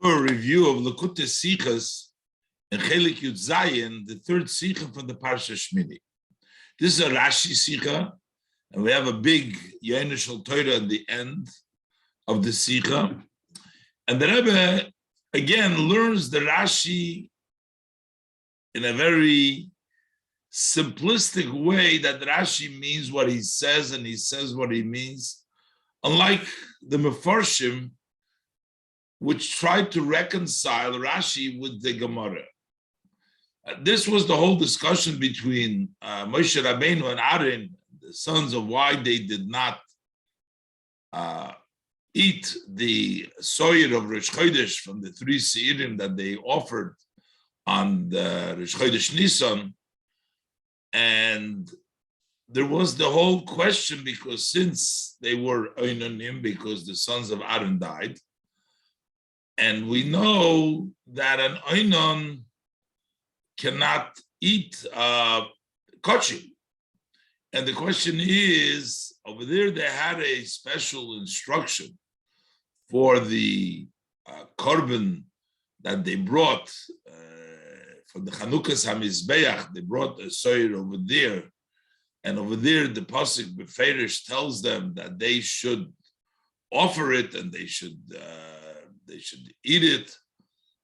A review of Lekutei Sichos and Chelek Yud Zayin, the third Sicha from the Parsha Shemini. This is a Rashi Sicha, and we have a big Yoinishal Torah at the end of the Sicha. And the Rebbe, again, learns the Rashi in a very simplistic way, that Rashi means what he says and he says what he means, unlike the Mefarshim, which tried to reconcile Rashi with the Gemara. This was the whole discussion between Moshe Rabbeinu and Aaron, the sons, of why they did not eat the soyer of Rosh Chodesh from the 3 seirim that they offered on the Rosh Chodesh Nisan. And there was the whole question, because since they were Oinonim, because the sons of Aaron died, and we know that an Oinon cannot eat kochim. And the question is, over there they had a special instruction for the korban that they brought for the Chanukas HaMizbeach. They brought a soyer over there, and over there the pasuk Beferish tells them that they should offer it and they should eat it,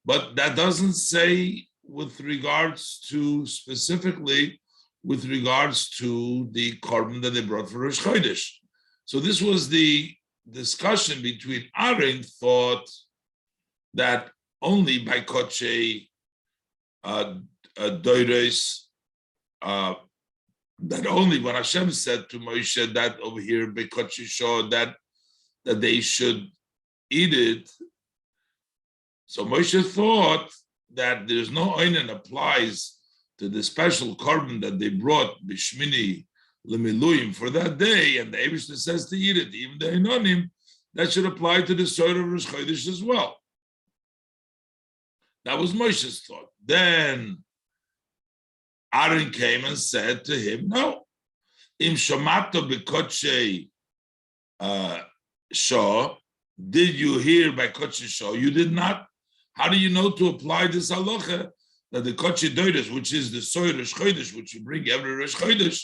but that doesn't say with regards to, specifically with regards to the korban that they brought for Rosh Chodesh. So this was the discussion between Aaron, thought that only by Koche Doires, that only when Hashem said to Moshe that over here by Koche Shah that they should eat it. So Moshe thought that there's no oinen applies to the special korban that they brought b'shmini l'miluim for that day, and the Eibishter says to eat it, even the Einonim, that should apply to the soyer of Rosh Chodesh as well. That was Moshe's thought. Then Aaron came and said to him, no, im shomato b'kotshe shah, did you hear by kotshe shah? You did not. How do you know to apply this halacha that the kotshe doides, which is the soyer Rosh Chodesh, which you bring every Rosh Chodesh,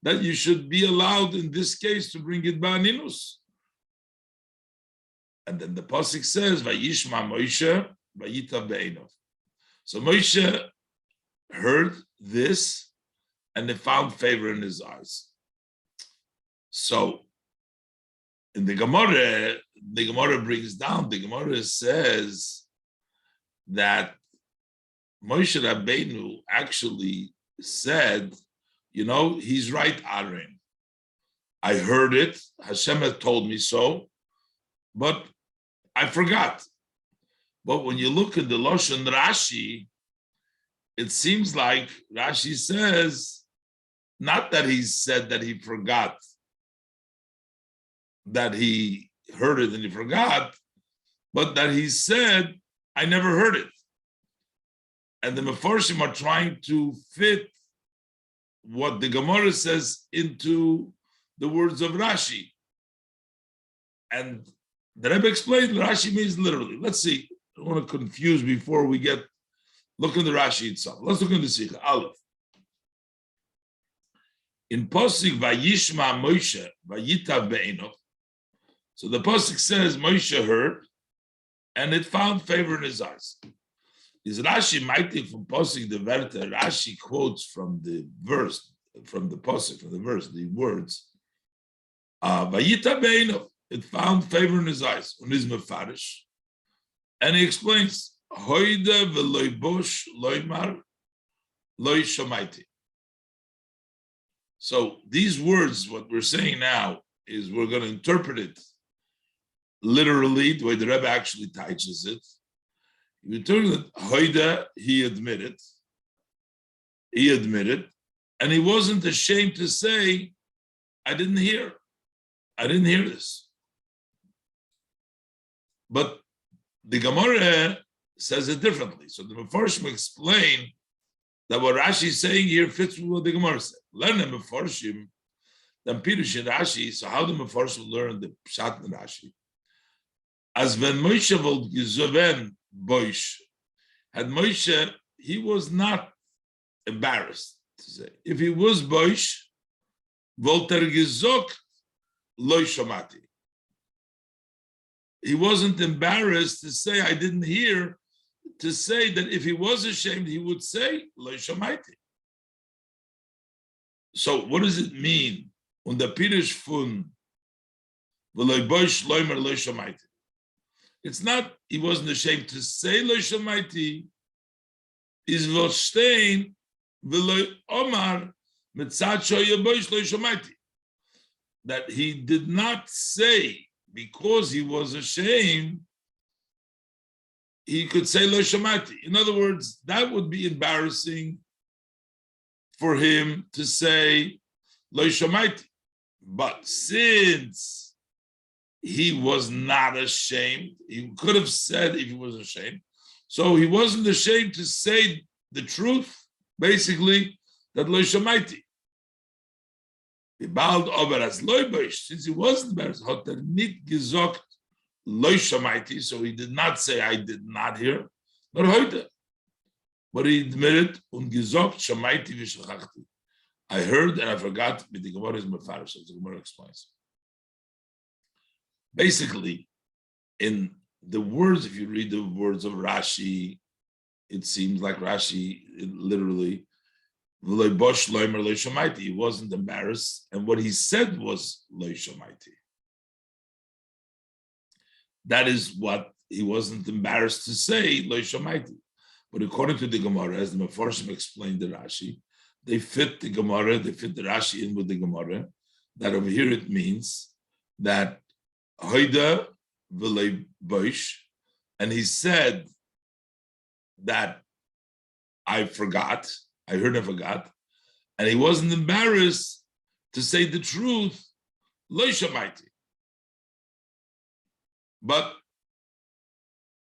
that you should be allowed in this case to bring it ba'aninus? And then the pasuk says, "Vayishma Moshe, vayitav be'einav." So Moshe heard this, and it found favor in his eyes. So in the Gemara brings down. The Gemara says that Moshe Rabbeinu actually said, he's right, Aaron. I heard it. Hashem had told me so, but I forgot. But when you look at the Lashon Rashi, it seems like Rashi says, not that he said that he forgot, that he heard it and he forgot, but that he said, I never heard it. And the Mefarshim are trying to fit what the Gemara says into the words of Rashi. And the Rebbe explained Rashi means literally. Let's see. I don't want to confuse before we look at the Rashi itself. Let's look at the Sikha. Aleph. In Pasuk Vayishma Moshe Vayitav be'einav. So the pasuk says Moshe heard, and it found favor in his eyes. Is Rashi mighty from pasuk the Verta? Rashi quotes from the verse, from the pasuk, from the verse, the words. Vayitav be'einav. It found favor in his eyes. On his mefarish, and he explains Hoide v'loy bosh loymar loy shomaiti. So these words, what we're saying now, is we're going to interpret it literally, the way the Rebbe actually teaches it. You turn it, Hoida, he admitted, and he wasn't ashamed to say, I didn't hear this. But the Gemara says it differently. So the Mefarshim explain that what Rashi is saying here fits with what the Gemara said. Learn the Mefarshim, then Pirush in Rashi. So how do Mefarshim learn the Pshat in Rashi? As when Moshe would gezoven boish. Had Moshe, he was not embarrassed to say. If he was boish, Volter gesagt, loy shamati. He wasn't embarrassed to say, I didn't hear, to say that if he was ashamed, he would say, loy shamaiti. So what does it mean? Und der Pirush von loy boish loymer loy shamaiti. It's not, he wasn't ashamed to say loy shamaiti, is verstehen, veloy omar, that he did not say because he was ashamed, he could say lo shamati. In other words, that would be embarrassing for him to say lo shamati. But since he was not ashamed, he could have said if he was ashamed. So he wasn't ashamed to say the truth, basically, that lo shamaiti. Since he wasn't embarrassed, hat nicht gesagt lo shamaiti, so he did not say I did not hear, but heute. But he admitted und gesagt shamaiti v'shachachti. I heard and I forgot. But the Gemara is mefarish, so the Gemara explains. Basically, in the words, if you read the words of Rashi, it seems like Rashi literally. He wasn't embarrassed, and what he said was Lo Shamaiti. That is what he wasn't embarrassed to say, Lo Shamaiti. But according to the Gemara, as the Mefarshim explained the Rashi, they fit the Gemara, they fit the Rashi in with the Gemara, that over here it means that Hoida v'lei boish, and he said that I forgot, I heard and forgot, and he wasn't embarrassed to say the truth, lo shamaiti. But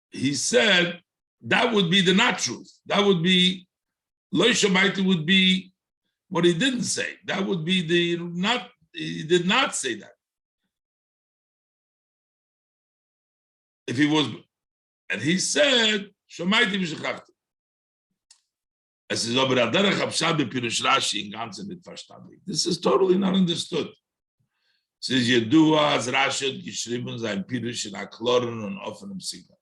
he said that would be the not truth. That would be, lo shamaiti would be what he didn't say. That would be the not, he did not say that. If he was, and he said, shamaiti v'shachachti. This is totally not understood. Says Yedua as Rashi geschrieben sein Pirush in Akloren und offenem Signal.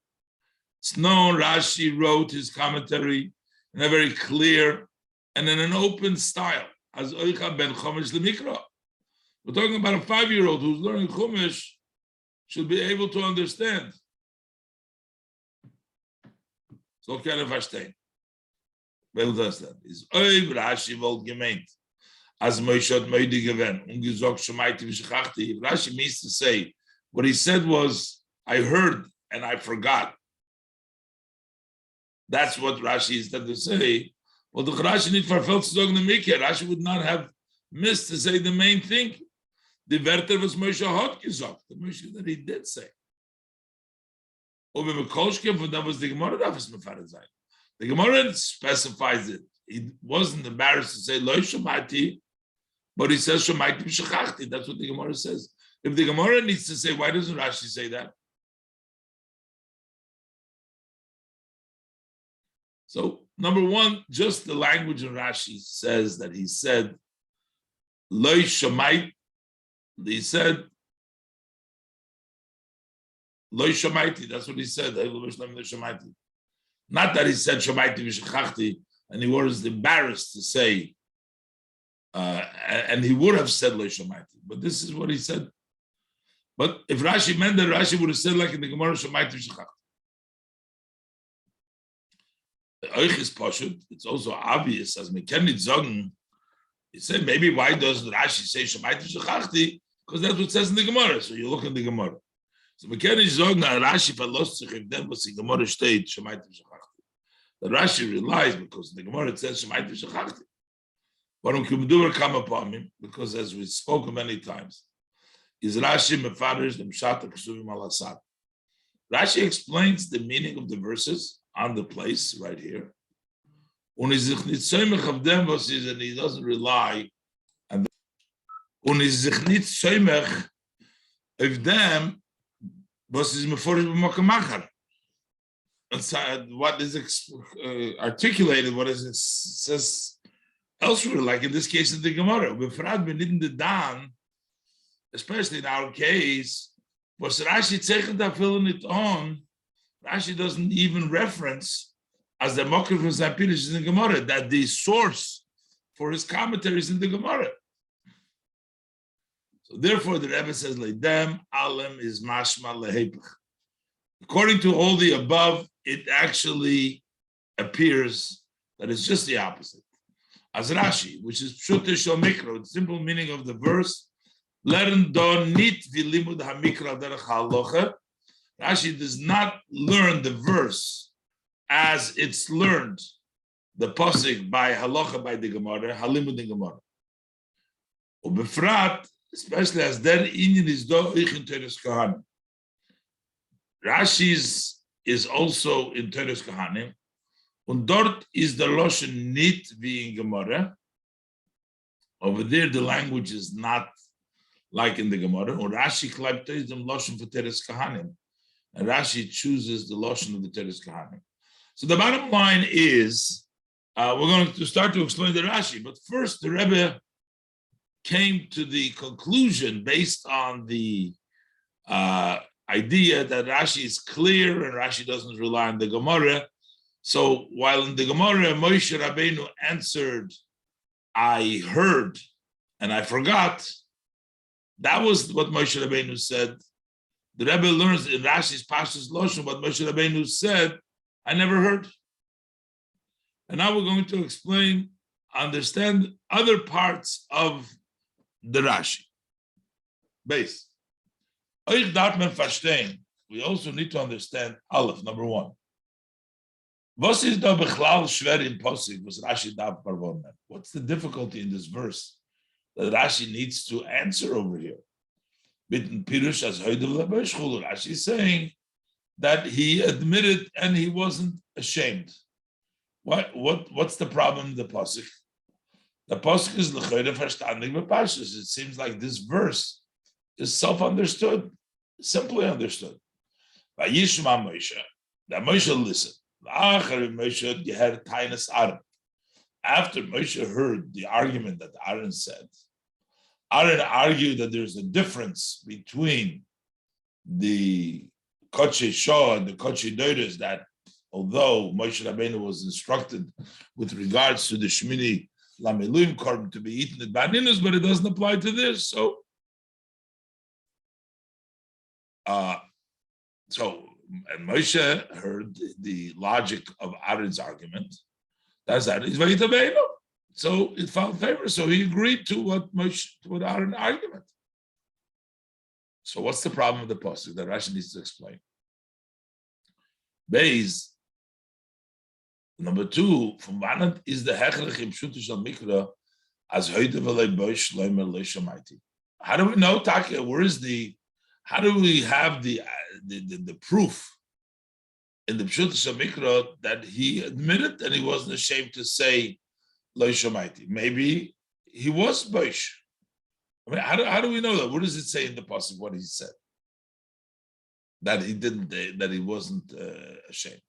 It's known Rashi wrote his commentary in a very clear and in an open style. As Oicha ben Chumash lemikra. We're talking about a 5-year-old who's learning Chumash should be able to understand. So can I verstehen? Well, does that is Rashi wohl gemeint as Moshe hat Moide gewen und gesagt shmaiti v'shachachti. Rashi means to say what he said was I heard and I forgot. That's what Rashi is to say. Well, the Rashi nicht verfällt zu sagen the Mikra. Rashi would not have missed to say the main thing. The Werter was Moshe hat gesagt. The Moshe that he did say. Und wenn wir Kolschke von da was die Gemara darf es mefaret sein. The Gemara specifies it. He wasn't embarrassed to say Lo Shomati, but he says Shomati B'Shachachti. That's what the Gemara says. If the Gemara needs to say, why doesn't Rashi say that? So, number one, just the language in Rashi says that he said Lo Shomait. He said Lo Shomaiti. That's what he said. Not that he said Shomaiti v'shachachti, and he was embarrassed to say, and he would have said Lo Shomaiti. But this is what he said. But if Rashi meant that, Rashi would have said like in the Gemara Shomaiti v'shachachti. Euch is pashut. It's also obvious as we can nicht sagen. He said maybe why doesn't Rashi say Shomaiti v'shachachti? Because that's what it says in the Gemara. So you look in the Gemara. So we can't sagen that Rashi verlost sich if them was in Gemara steht Shomaiti v'shachachti. The Rashi relies because in the Gemara it says Shomaiti v'shachachti. Warum Kumduver come upon him? Because as we spoke many times, is Rashi mefarish the Pshat Kesuvim al Asad. Rashi explains the meaning of the verses on the place right here. And he doesn't rely on of them was is meforish b'makam achar. what is articulated, what is it says elsewhere, like in this case in the Gemara, especially in our case, was Rashi taken that filling it on. Rashi doesn't even reference as the Mokher for Zapirish is in the Gemara, that the source for his commentary is in the Gemara. So therefore, the Rebbe says, "Leidem alem is mashma lehepech." According to all the above, it actually appears that it's just the opposite. As Rashi, which is pshute shel mikra, the simple meaning of the verse, "Learn don nit v'limud hamikra derech halacha." Rashi does not learn the verse as it's learned, the pasuk by halacha by the Gemara, halimud in Gemara. Ubefrat, especially as der inyan is do ich in Teres Kohanim. Rashi's is also in Teres Kohanim, and dort is the loshen nit wie in Gemara. Over there, the language is not like in the Gemara. Or Rashi kleibt is the loshen for Teres Kohanim, and Rashi chooses the loshen of the Teres Kohanim. So the bottom line is, we're going to start to explain the Rashi, but first the Rebbe came to the conclusion based on the idea that Rashi is clear and Rashi doesn't rely on the Gemara. So while in the Gemara, Moshe Rabbeinu answered, "I heard and I forgot," that was what Moshe Rabbeinu said. The Rebbe learns in Rashi's Pashas Loshen what Moshe Rabbeinu said, "I never heard." And now we're going to understand other parts of the Rashi. Base. We also need to understand Aleph, number one. What's the difficulty in this verse that Rashi needs to answer over here? Rashi is saying that he admitted and he wasn't ashamed. What's the problem in the pasuk? The pasuk is l'chayre verstandig b'pashtus. It seems like this verse is self-understood, simply understood. Vayishma Moshe, that Moshe listened. After Moshe heard the argument that Aaron said, Aaron argued that there's a difference between the Kodshe Shah and the Kodshe Doides, that although Moshe Rabbeinu was instructed with regards to the Shemini Lameluim Korban to be eaten at Baninus, but it doesn't apply to this. So and Moshe heard the logic of Aaron's argument. That's Aaron's Vayitabeinu. So it found favor. So he agreed to what Aaron's argument. So what's the problem with the pasuk that Rashi needs to explain? Beis, number two, from Vanat is the hechrech im shutish al mikra as heute v'lei boish loimer leishamaiti. How do we know, Taka? How do we have the proof in the Pshutas Mikra that he admitted and he wasn't ashamed to say Lo Shamaiti? Maybe he was boish. I mean, how do we know that? What does it say in the pasuk? What he said that he didn't, that he wasn't ashamed.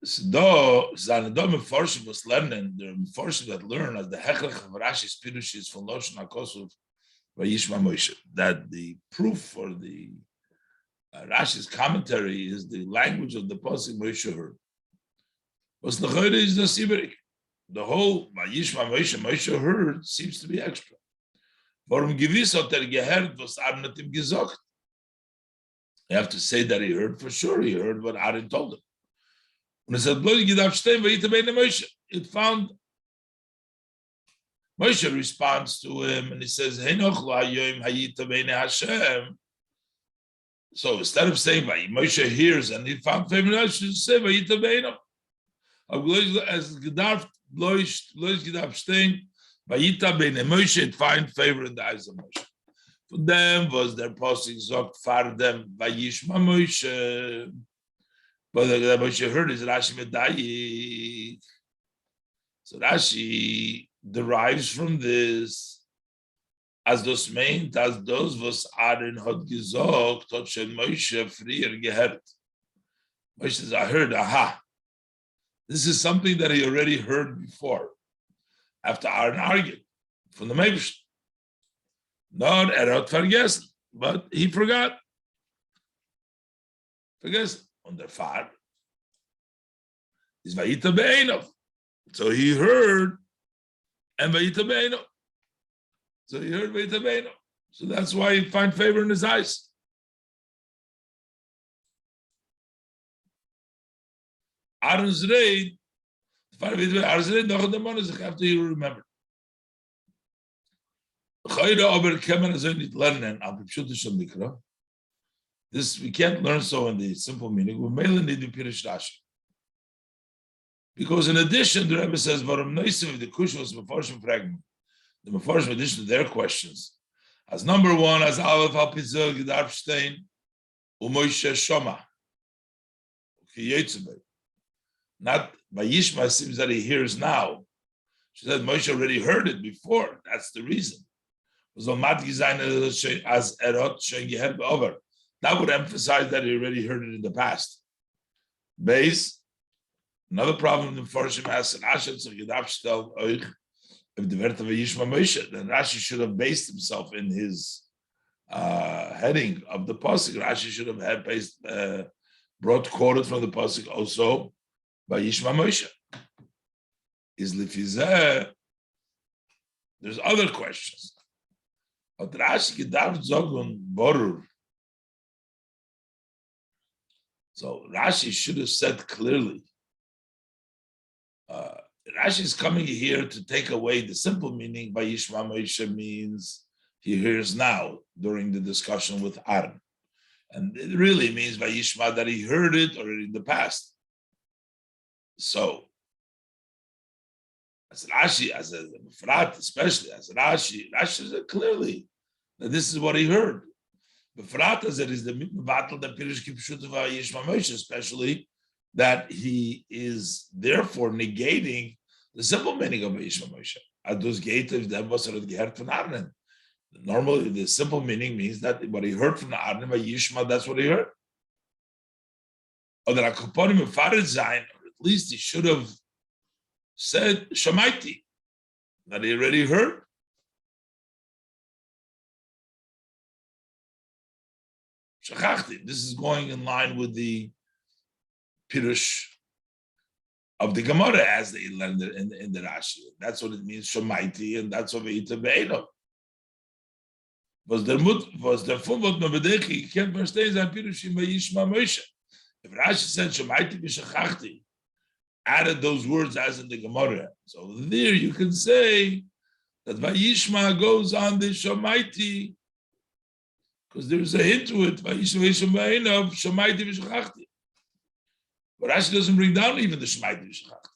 So, seine Dome Forschung was lernen, the Forschung that learn as the Hechrech of Rashi's Pirush is von Loshen HaKosov by Yishma Moshe, that the proof for the Rashi's commentary is the language of the pasuk Moshe heard. Was Lechayre is the Siberik. The whole by Yishma Moshe heard seems to be extra. Warum gewiss hat gehört, was Aaron hat ihm gesagt? You have to say that he heard for sure. He heard what Aaron told him. And it said, it found Moshe responds to him and he says, so instead of saying Moshe hears and he found favor, I should say as gedarf Moshe, it find favor in the eyes of Moshe. For them was their posting zogt for them Vayishma Moshe. But the Moshe heard is Rashi Medayik. So Rashi derives from this As das meint, as das, was Aaron hat gesagt, hat schon Moshe früher gehört. Moshe says, I heard, aha. This is something that he already heard before, after Aaron argued from the Meibsh. Not hat vergessen, but he forgot. Vergessen. Und der Vater is Vayita Be'enov. So he heard, and Vayita Be'enov. So he heard Vayita Be'enov. So that's why he find favor in his eyes. Aaron's raid, Aaron's raid, noch in the morning, after you remember. This we can't learn so in the simple meaning. We mainly need the Pirish Rashi. Because in addition, the Rebbe says, "Varam noisim the kush was mefarshim fragment." The mefarshim, in addition to their questions, as number one, as Aleph al Pizur Gedarfstein u'Moshe Shoma. Not by Yishma seems that he hears now. She said Moshe already heard it before. That's the reason. As erot over. That would emphasize that he already heard it in the past. Base. Another problem in Farshim has an Ashet if the Vert of Yishma Moshe, then Rashi should have based himself in his heading of the pasuk. Rashi should have had brought quoted from the pasuk also by Yishma Moshe. Is Lifizeh? There's other questions. But Rashi gedav zogun borur. So Rashi should have said clearly. Rashi is coming here to take away the simple meaning by Yishma Moshe means he hears now during the discussion with Aaron. And it really means by Yishma that he heard it already in the past. So, as Rashi, as a Mefrat, especially as Rashi said clearly that this is what he heard. Mefrat as it is the battle that Pirish Kipshut of Yishma Moshe, especially that he is therefore negating the simple meaning of Yishma Moshe. Adus Gate of them was gehört von Aaron. Normally, the simple meaning means that what he heard from Aaron by Yishma, that's what he heard. Or that Akaponim Mefared Zayin, or at least he should have said Shamaiti, that he already heard. Shachachti. This is going in line with the Pirush of the Gemara as they learned it in the Rashi. That's what it means, Shemaiti, and that's what Ve'ita Be'enov. Was der Fumot Mebedechi, you can't understand that Pirushim Yishma Moshe. If Rashi said Shemaiti B'Shachachti, added those words as in the Gemara, so there you can say that Vayishma goes on the Shemaiti, because there's a hint to it, Vayishma Be'enov, Shemaiti B'Shachachti. But Rashi doesn't bring down even the Shemaiti B'Shachachti.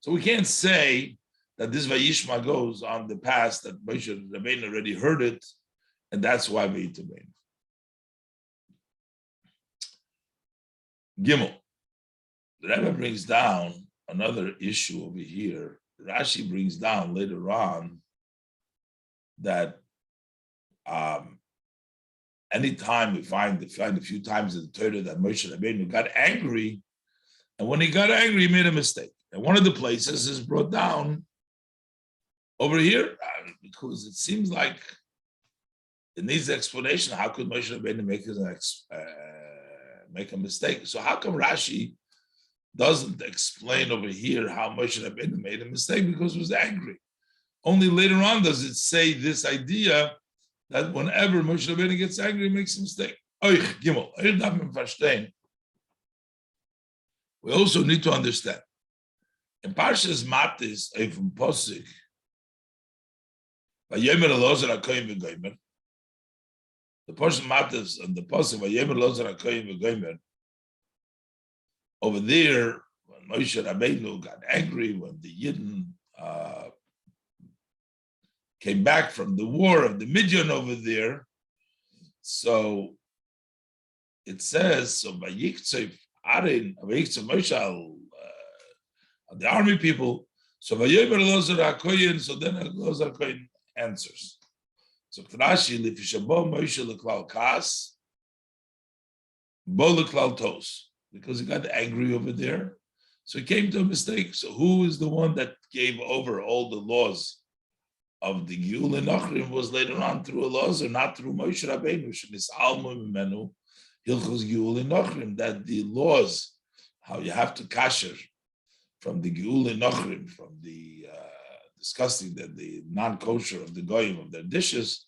So we can't say that this Vayishma goes on the past, that Moshe Rabbeinu already heard it, and that's why Vayita Be'enov. Gimel. The Rebbe brings down another issue over here. Rashi brings down later on that anytime we find a few times in the Torah that Moshe Rabbeinu got angry, and when he got angry, he made a mistake. And one of the places is brought down over here because it seems like it needs explanation. How could Moshe Rabbeinu make a mistake? So how come Rashi doesn't explain over here how Moshe Rabbeinu made a mistake because he was angry? Only later on does it say this idea that whenever Moshe Rabbeinu gets angry, he makes a mistake. We also need to understand. In Parshas Matis, from Posik, the Parshas Matis and the Posik, over there, when Moshe Rabbeinu got angry, when the Yidden came back from the war of the Midian over there, so it says, so by Yiktsev Arin, Moshe, the army people, So Vayomer Elazar HaKohen, so then Elazar HaKohen answers. So Rashi, Lifishabo Moshe Leklal Kas, Bo Leklal Tos, because he got angry over there. So he came to a mistake. So who is the one that gave over all the laws of the Giyul and Nachrim was later on through Elazar, not through Moshe Rabbeinu. Shnis Alma Mimenu Hilchos Giyul and Nachrim, that the laws, how you have to kasher from the Giyul and Nachrim, from the disgusting, that the non-kosher of the goyim of their dishes,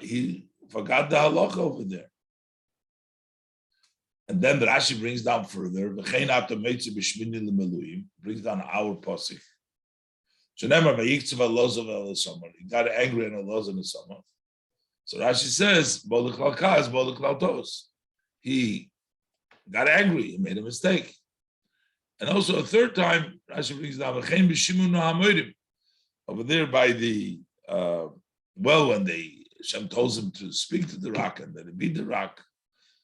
he forgot the halacha over there. And then the Rashi brings down further, brings down our posik. He got angry and Elazar in the summer. So Rashi says, he got angry, he made a mistake. And also a third time, Rashi brings down over there by the well, when Hashem tells him to speak to the rock and then he beat the rock.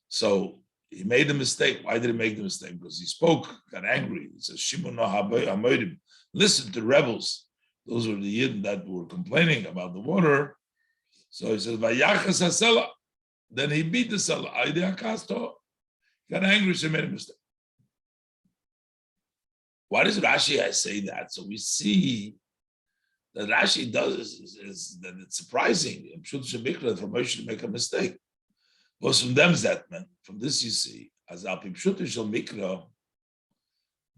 So he made a mistake. Why did he make the mistake? Because he spoke, got angry. He says, Shimun hamodim. Listen to rebels. Those were the Yidden that were complaining about the water. So he says, Vayachas hasela. Then he beat the Sela. He got angry, so he made a mistake. Why does Rashi say that? So we see that Rashi does is that it's surprising. I'm sure for Moshe to make a mistake. Was from them Zetman. From this you see, as al pipshuti shel mikra,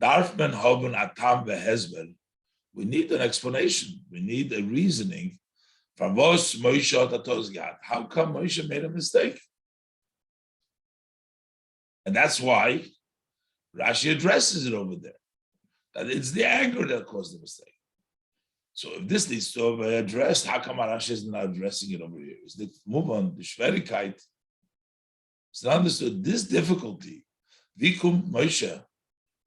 darf men haben atam vehezber. We need an explanation. We need a reasoning. From was Moshe atos gad. How come Moshe made a mistake? And that's why Rashi addresses it over there. That it's the anger that caused the mistake. So if this needs to be addressed, how come Rashi is not addressing it over here? Is the move on the Schwerigkeit? It's not understood. This difficulty, Vikum Moshe,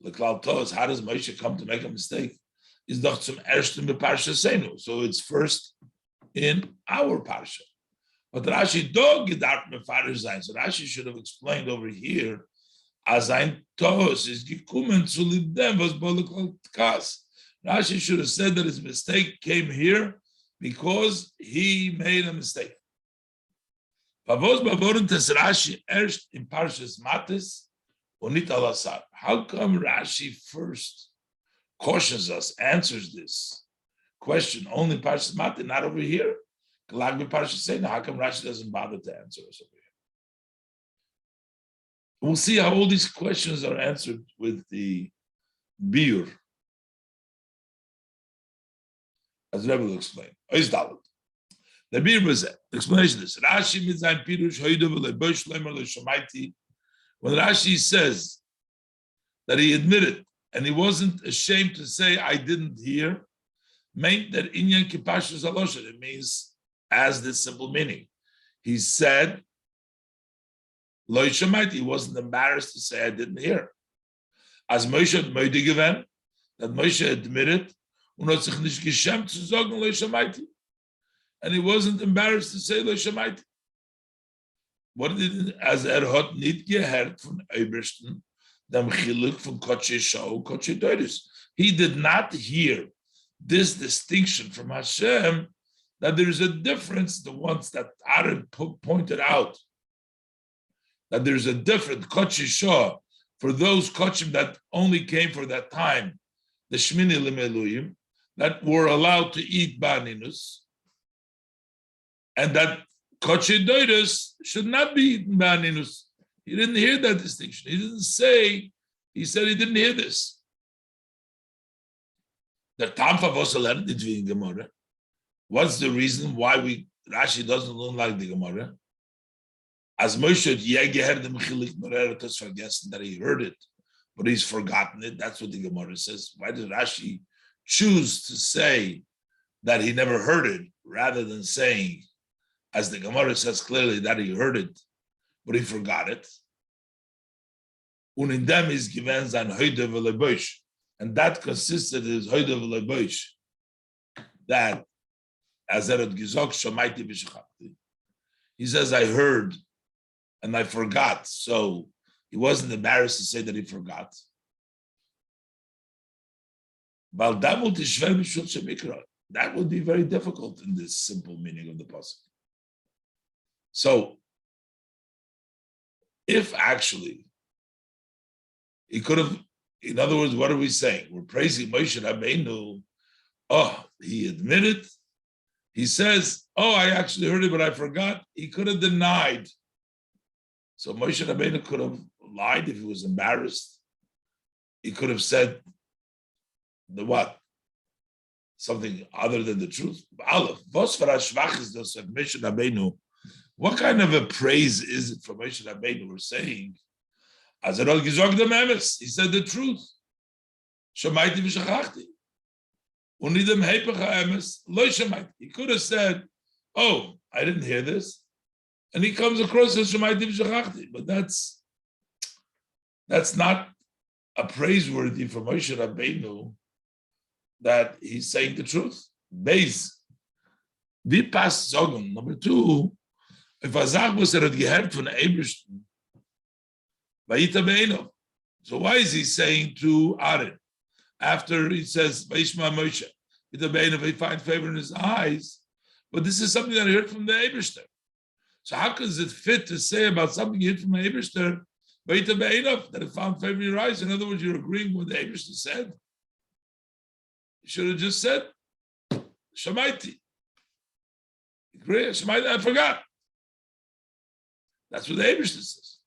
Leklal Tos, how does Moshe come to make a mistake? Is doch zum ersten Parsha Senu. So it's first in our Parsha. But Rashi dog gedacht mefarish sein. So Rashi should have explained over here, as ein Tos is gekommen zu lidem was Leklal Kas. Rashi should have said that his mistake came here because he made a mistake. How come Rashi first cautions us, answers this question only Parshas Matis, not over here? How come Rashi doesn't bother to answer us over here? We'll see how all these questions are answered with the biur, as Rebbe will explain. The biur was explanation is Rashi mit sein Pirush heute will bosh lemer le shamaiti. When Rashi says that he admitted and he wasn't ashamed to say I didn't hear, meant that inyan kipashus alosha. It means as this simple meaning. He said lo shamaiti. He wasn't embarrassed to say I didn't hear. As Moshe had moide given, that Moshe admitted und hat sich nicht geschämt zu sagen lo shamaiti. And he wasn't embarrassed to say lo shamaiti. What did it, as hat nicht gehört von Obersten, dem Chiluk von Kodshe Shau, Kodshe Doris. He did not hear this distinction from Hashem, that there is a difference, the ones that Aaron pointed out, that there's a different Kodshe Shau for those Kodshim that only came for that time, the Shemini Limeluyim, that were allowed to eat Baninus, and that Kodshe Doris should not be eaten Baninus. He didn't hear that distinction. He didn't say, he said he didn't hear this. The Tamfa Vosaler did in Gemara. What's the reason why Rashi doesn't learn like the Gemara? As Moshe heard the Mechilik Moreretas forgotten that he heard it, but he's forgotten it. That's what the Gemara says. Why did Rashi choose to say that he never heard it, rather than saying, as the Gemara says clearly, that he heard it, but he forgot it? Und in dem is given sein Heute v'lebosh, and that consisted of his Heute v'lebosh, that as had gesagt, Shamaiti v'shachati. He says, I heard and I forgot. So he wasn't embarrassed to say that he forgot. That would be very difficult in this simple meaning of the pasuk. So, if actually he could have, in other words, what are we saying? We're praising Moshe Rabbeinu. Oh, he admitted. He says, "Oh, I actually heard it, but I forgot." He could have denied. So Moshe Rabbeinu could have lied if he was embarrassed. He could have said the what? Something other than the truth. What kind of a praise is it for Moshe Rabbeinu? We're saying, as he said the truth. He could have said, "Oh, I didn't hear this," and he comes across as but that's not a praiseworthy for Moshe Rabbeinu that he's saying the truth. Base. Number two, if Azach was gehört von Ebersten, so why is he saying to Aaron, after he says, Vaishma Moshe, he find favor in his eyes, but this is something that he heard from the Eberster. So how does it fit to say about something you heard from the Eberster, that it found favor in your eyes? In other words, you're agreeing with what the Eberster said. You should have just said, Shemaiti. Shemaiti, I forgot. That's what the Eberster says.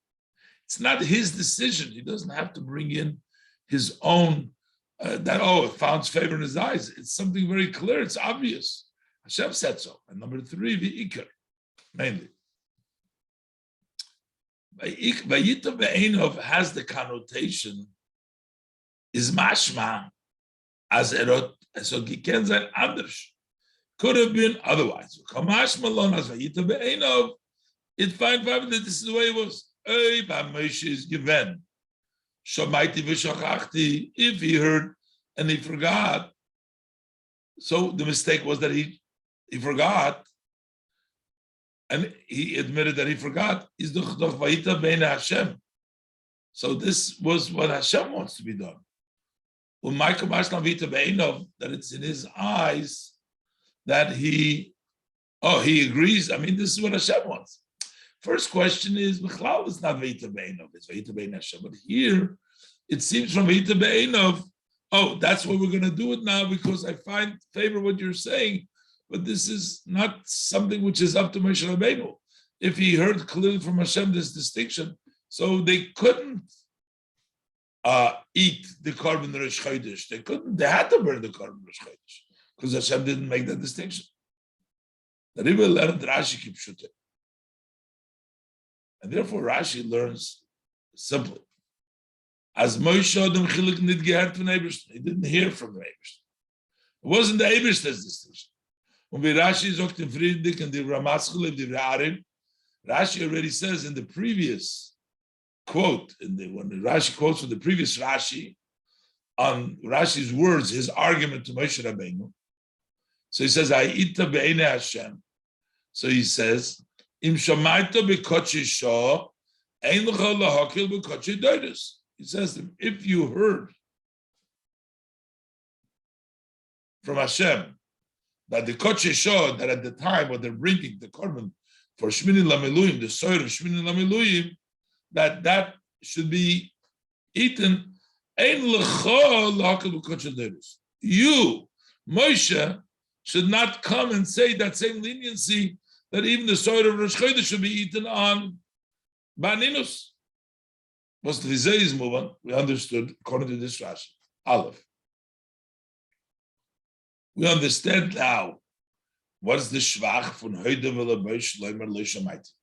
It's not his decision. He doesn't have to bring in his own, it found favor in his eyes. It's something very clear. It's obvious. Hashem said so. And number three, the Iker, mainly. Vayita Be'enov has the connotation, is mashma, as erot, so giken sein anders. Could have been otherwise. Kamash malon as Vayita Be'enov, it find that this is the way it was. Moshe is given. If he heard and he forgot, so the mistake was that he forgot, and he admitted that he forgot. Is doch vayita bein Hashem. So this was what Hashem wants to be done. That it's in his eyes that he agrees. I mean, this is what Hashem wants. First question is, B'chlal is not Vayita Be'enov, it's Vayita Be'en Hashem. But here, it seems from Vayita Be'enov, that's what we're going to do it now because I find favor what you're saying, but this is not something which is up to Moshe Rabbeinu. If he heard clearly from Hashem this distinction, so they couldn't eat the korban Rosh Chodesh. They had to burn the korban Rosh Chodesh because Hashem didn't make that distinction. The Rebbe learned Rashi Kipshute. And therefore, Rashi learns simply. As Moshe Adam Chilek nit gehört von Eberstein. He didn't hear from the Eberstein. It wasn't the Eberstein's distinction. When Rashi sagt in Friedrich and the Ramaschel of the Arim, Rashi already says in the previous quote, when Rashi quotes from the previous Rashi, on Rashi's words, his argument to Moshe Rabbeinu. So he says, Ha'ita be'ene Hashem. So he says, Im shamaita b'kochi shah, ein l'cha lahakil b'kochi doides. He says, if you heard from Hashem that the kochi shah, that at the time when they're bringing the korban for Shemini Lameluyim, the soil of Shemini Lameluyim, that should be eaten, ein l'cha lahakil b'kochi doides. You, Moshe, should not come and say that same leniency that even the soil of Rosh Chodesh should be eaten on Baninus. Was the Vizay's movement, we understood, according to this Rashi, Aleph. We understand now what's the Shvach von Heute V'Lebesh Leimer Leishamaiti.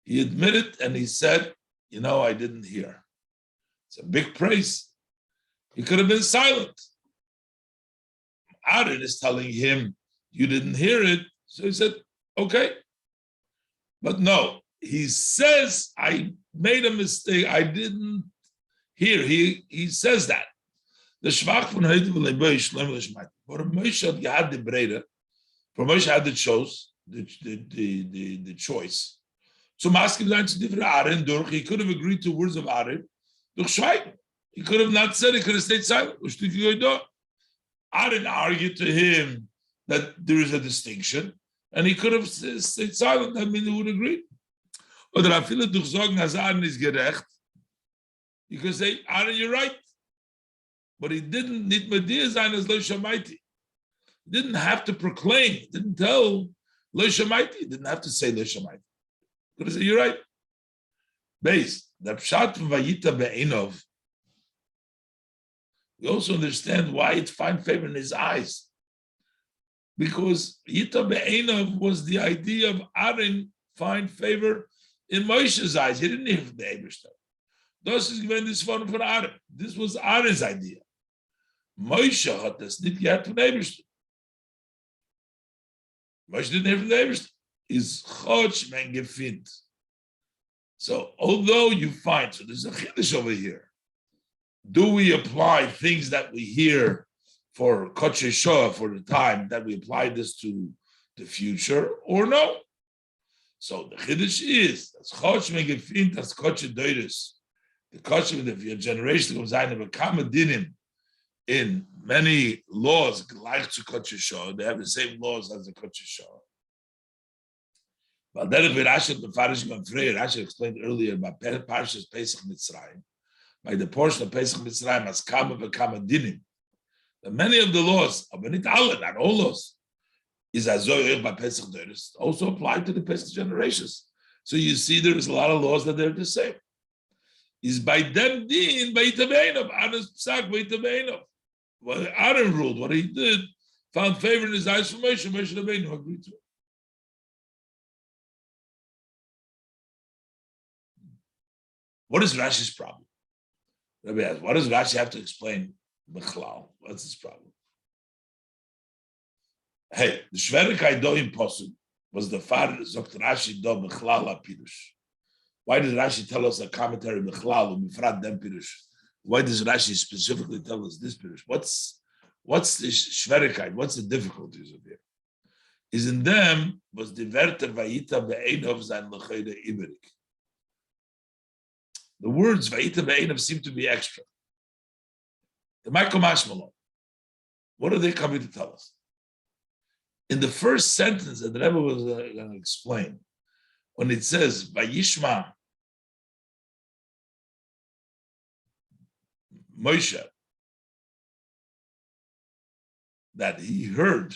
He admitted and he said, I didn't hear. It's a big praise. He could have been silent. Aaron is telling him, you didn't hear it. So he said, okay. But no, he says, I made a mistake. I didn't hear. He says that. The Shvach von Heute V'Lebesh Leimer Leishamaiti. For Moshe had the Breda, for Moshe had the choice. So Maskim Zayin Tzidivra Aaron, he could have agreed to words of Aaron. Durch Schweigen. He could have not said, he could have stayed silent. Aaron argued to him that there is a distinction, and he could have stayed silent. That means he would agree. Oder a viele durch sagen, als Aaron ist gerecht. You could say, Aaron, you're right. But he didn't need Medea sein as Lo Shamaiti. He didn't have to proclaim. He didn't tell Lo Shamaiti. He didn't have to say Lo Shamaiti. He could have said, you're right. Base, the Pshat from Vayita Be'enov, we also understand why it find favor in his eyes. Because Yita Be'enov was the idea of Aaron find favor in Moshe's eyes. He didn't hear from the Eberstein. Das is given this one for Aaron. This was Aaron's idea. Moshe had das nicht gehört von Eberstein. Moshe didn't hear from the Eberstein. Is Chotch men gefind. So although you find, so there's a chiddush over here. Do we apply things that we hear for Kodesh Shoah for the time that we apply this to the future or no? So the chiddush is that's Chotch men gefind that's Kodesh Deires. The Kodesh of your generation comes out of a common dinim in many laws like to Kodesh Shoah. They have the same laws as the Kodesh Shoah. But then Rashi explained earlier about Parshas Pesach Mitzrayim, by the portion of Pesach Mitzrayim as Kama v'Kama Dinim. That many of the laws, but not all laws, is Azoyer by Pesach Deires, also applied to the Pesach generations. So you see there is a lot of laws that they're the same. Is by them din by Itabeinav, Aaron's Psak by Itabeinav. What Aaron ruled, what he did, found favor in his eyes for Moshe Rabbeinu agreed to it. What is Rashi's problem? Rabbi asks, what does Rashi have to explain Bechlal? What's his problem? Hey, the Shverikai do in Posuk was the father Zokt Rashi do Bechlal Pirush. Why does Rashi tell us a commentary Bechlal Mifrad Dem Pirush? Why does Rashi specifically tell us this Pirush? What's the Shverikai? What's the difficulties of here? Is in them was the Werter Vayita Be'enov Zain L'Chayda Iberik. The words Vayita Be'enov seem to be extra. The Michael Mashmalon. What are they coming to tell us? In the first sentence that the Rebbe was going to explain, when it says Vayishma Moshe, that he heard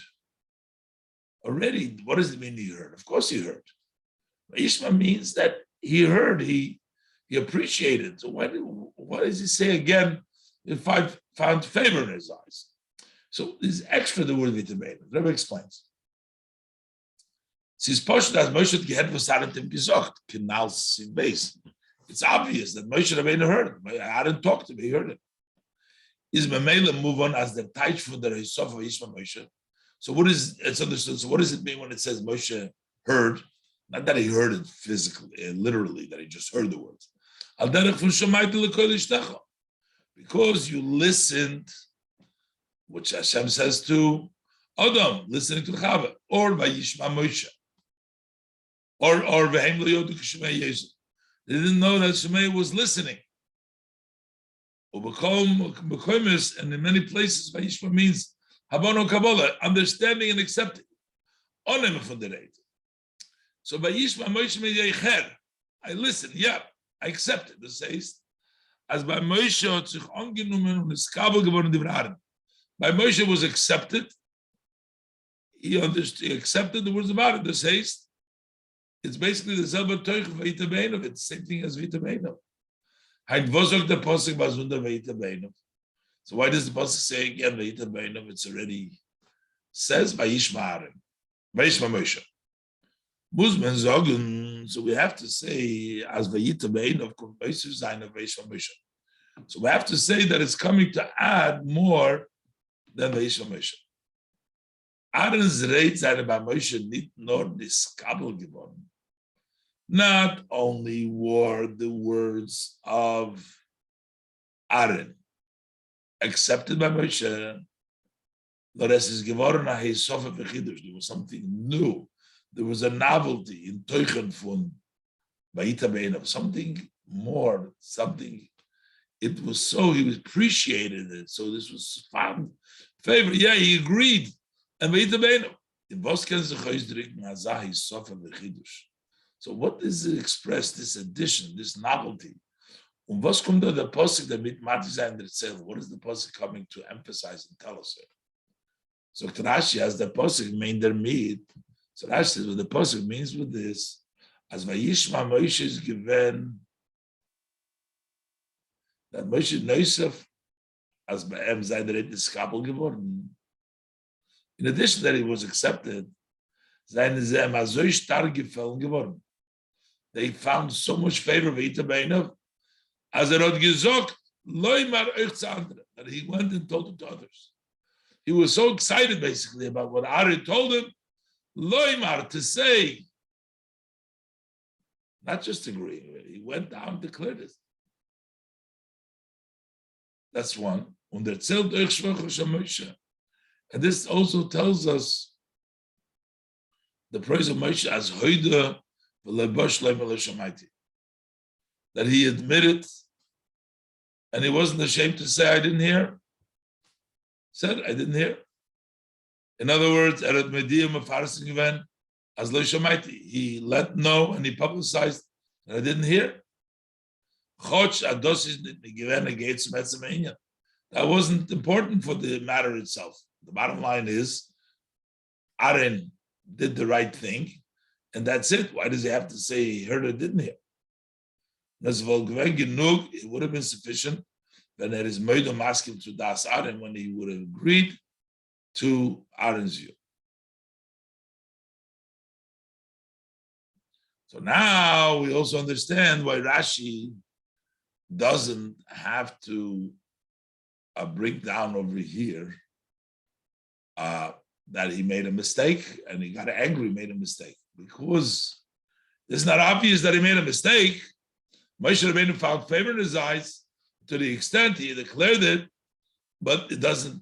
already. What does it mean he heard? Of course he heard. Vayishma means that he heard, he appreciated. So what does he say again? If I found favor in his eyes. So this is extra the word vitamin. The Rebbe explains. It's obvious that Moshe Rabbeinu heard it. I didn't talk to him, he heard it. Is Mamela move on as the taich for the Hisof of Yishma Moshe. So what is it's understood? So what does it mean when it says Moshe heard? Not that he heard it physically, literally, that he just heard the words. Because you listened, which Hashem says to Adam, listening to Chava, or by Yishma Moshe, or Vehem Lo Yodu K'Shemei Yezu. They didn't know that Shemei was listening. And in many places, Vayishma means Habano Kabbalah, understanding and accepting. Onem from the rate. So Vayishma Moshe Meyecher, I listen, yeah, I accept it. This says, as by Moshe sich angenommen und ist Kabel geworden die. By Moshe was accepted, he understood, he accepted the words about it. This says, it's basically the selber Teuch of Vayita Be'enov. It's the same thing as Vayita Be'enov. The Pasuk Bazunda Vayita Be'enov. So why does the Pasuk say again Vayita Be'enov? It's already says Vayishma Aaron, Vayishma Moshe. Muzman Zogun. So we have to say as Vayita Be'enov kommt Moshe sein of Vayishma Moshe. So we have to say that it's coming to add more than Vayishma Moshe. Aaron's rates are by Moshe nicht nur diskabel geworden. Not only were the words of Aaron accepted by Moshe, but as is geworden a Hisof v'chidush, there was something new. There was a novelty in Teuchen von Vayita Be'enov, something more, something it was so, he appreciated it. So this was found favor. Yeah, he agreed. And so what does it express, this addition, this novelty? Und was kommt da der Posik damit Matizah in der Zelle? What is the Posik coming to emphasize and tell us? So Rashi, as the Posik mean their meat. So Rashi says what the Posik means with this, as Vayishma Moshe is given that Moshe Neusef as Be'em sei der Etiskabel geworden. In addition that he was accepted, seine sie ihm so stark gefallen geworden. They found so much favor with Itabeinov, as hat gesagt, Loimar euch zu anderen, that he went and told it to others. He was so excited basically about what Ari told him, Loimar, to say, not just agreeing with it, he went down and declared it. That's one. Und erzählt euch Shvachos Moshe. And this also tells us the praise of Moshe as Hoida that he admitted and he wasn't ashamed to say, I didn't hear. Said, I didn't hear. In other words, he let know and he publicized that I didn't hear. That wasn't important for the matter itself. The bottom line is, Aaron did the right thing, and that's it. Why does he have to say he heard or didn't hear? It would have been sufficient when there is Moedo masking to Das Aaron, when he would have agreed to Aaron's view. So now we also understand why Rashi doesn't have to bring down over here that he made a mistake and he got angry, made a mistake. Because it's not obvious that he made a mistake. Moshe Rabbeinu found favor in his eyes to the extent he declared it, but it doesn't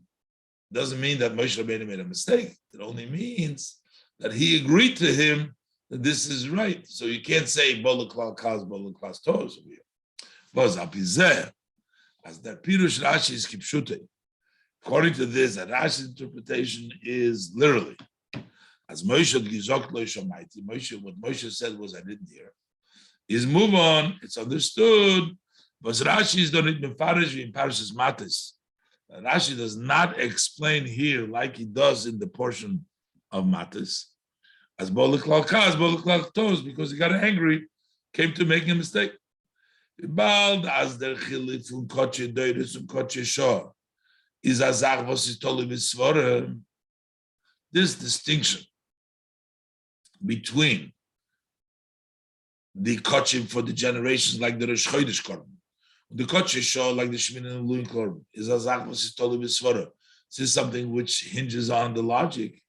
mean that Moshe Rabbeinu made a mistake. It only means that he agreed to him that this is right. So you can't say Bolakla Kaz, Bolakla Tos over here. But as the Pirush Rashi is Kipshute, according to this, that Rashi's interpretation is literally, as Moshe Gizok Lo Shamaiti, what Moshe said was, I didn't hear. Is move on, it's understood, but Rashi is done in Parish in Parashas Matis. Rashi does not explain here like he does in the portion of Matis, as Bolakla Kaz, Bolakla Tos, because he got angry, came to making a mistake. Bald as der Chilif from Koche Deirus and Koche Shor is a Zach was is told him this distinction between the Kochim for the generations like the Rosh Chodesh Korban, the Koche Shor like the Shemini and Luin Korban is a Zach was is told him This is something which hinges on the logic.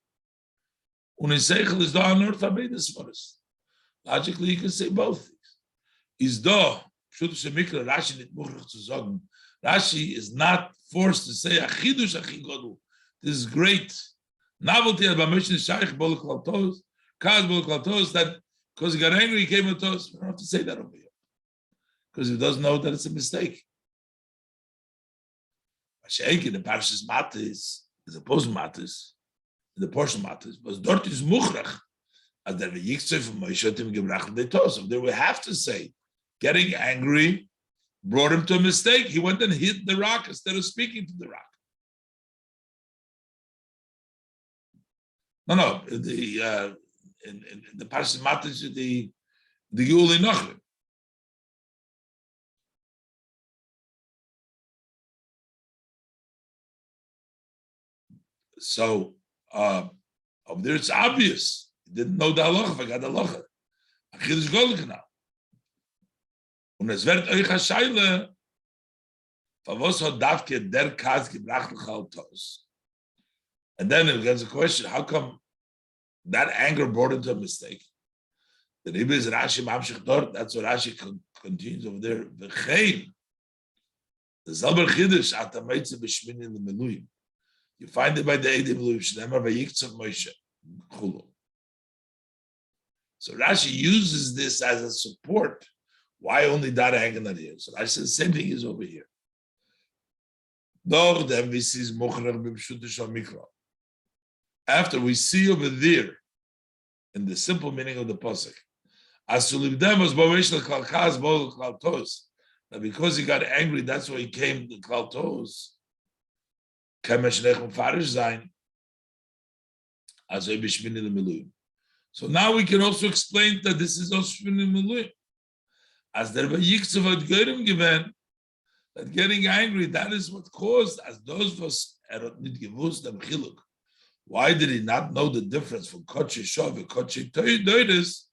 Uniseichel is the unearth Abedis for us. Logically, you can say both. Is da Rashi is not forced to say this is great novelty about that because he got angry, he came with us. We don't have to say that over here because he doesn't know that it's a mistake. The Parashas Matis is opposed to Matis, the portion Matis, but dort is Muchrach as der V'yiktzoy from Moshe Tim Gebrach de Tosov. There we have to say. Getting angry brought him to a mistake. He went and hit the rock instead of speaking to the rock. No. In the Parashas Matis, the Yuli Nochrim. So over there, it's obvious. He didn't know the halacha. I got the halacha. Achidish Golek now. Und es wird euch a Scheile, was hat Davke der Kaz gebracht Tos? And then it gets a question, how come that anger brought him to a mistake? The Rebbe is Rashi Mamshich dort, that's what Rashi continues over there. V'chein, the Zalber Chiddush, at the Meitze B'Shemini in the Meluim. You find it by the Eidim Meluim, Shneimar V'yiktzav Moshe, Chulo. So Rashi uses this as a support. Why only that anger not here? So I said the same thing is over here. Doch then we see after we see over there in the simple meaning of the pasuk, that because he got angry, that's why he came to Klal Tos. So now we can also explain that this is also Shemini Miluyim. As there were Yiktsav had Gerim given, that getting angry, that is what caused, as those was nit gewusst am Chiluk. Why did he not know the difference from Kochi Shov and Kochi Doides?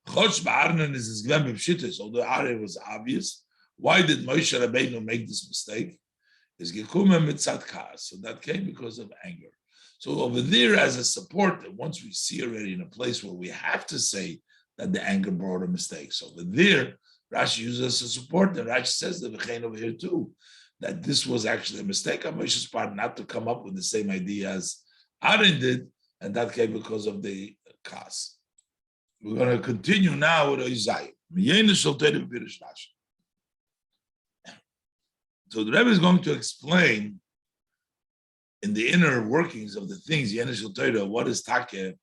Choch Ba'arnan is his Gvem B'Pshitis, although Ari was obvious. Why did Moshe Rabbeinu make this mistake? Is Gekumen Mitzat Kaas. So that came because of anger. So over there, as a support, that once we see already in a place where we have to say that the anger brought a mistake. So over there, Rashi uses as a support, and Rashi says that V'chein over here too, that this was actually a mistake on Moshe's part not to come up with the same idea as Aaron did, and that came because of the Kaas. We're going to continue now with Isaiah. So the Rebbe is going to explain in the inner workings of the things, Yenishal Torah, what is Take?